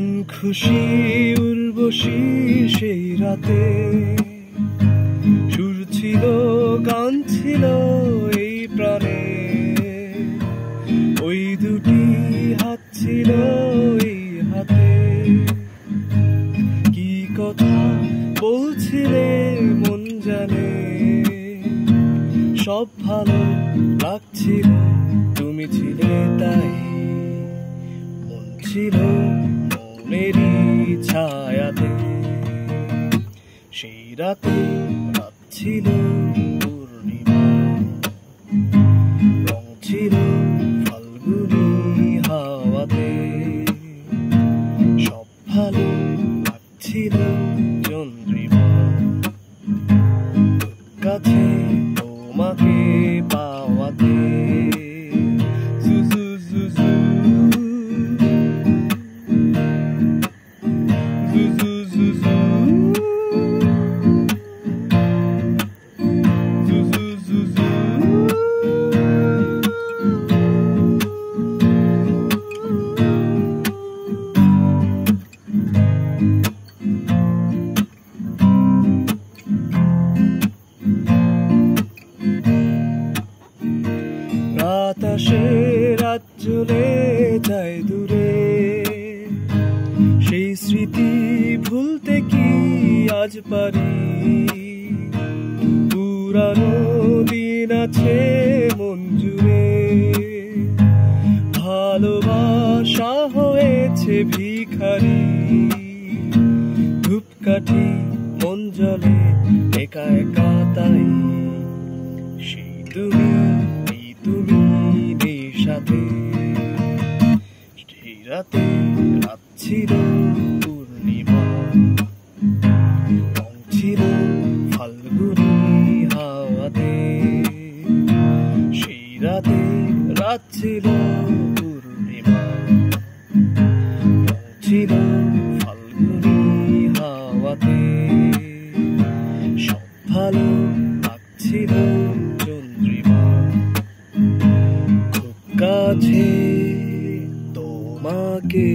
মন খুশি উর্বশী সেই রাতে সুর ছিল গান ছিল এই প্রাণে ওই দুটি হাত ছিল এই হাতে কি কথা বলছিলে মন জানে সব ভালো লাগছিল তুমি ছিলে তাই মন ছিল মনেরই ছায়াতে সেই রাতে রাত ছিল পূর্ণিমা রং ছিল ফাল্গুনি হাওয়াতে সব ভালো লাগছিল চন্দ্রিমা কাছে তোমাকে পাওয়াতে বাতাসে রাত জ্বলে যায় দূরে সেই স্মৃতি ভুলতে কি আজ পারি পুরানো দিন আছে মন জুড়ে ভালোবাসা হয়েছে ভিখারি ধূপকাঠি মন জ্বলে একা একা তাই সেই তুমি সাথে সেই রাতে রাত ছিল পূর্ণিমা রং ছিল ফাল্গুনি হাওয়াতে সেই রাতে রাত ছিল পূর্ণিমা রং ছিল ফাল্গুনি হাওয়াতে সব ভালো লাগছিল চন্দ্রিমা কাছে তোমাকে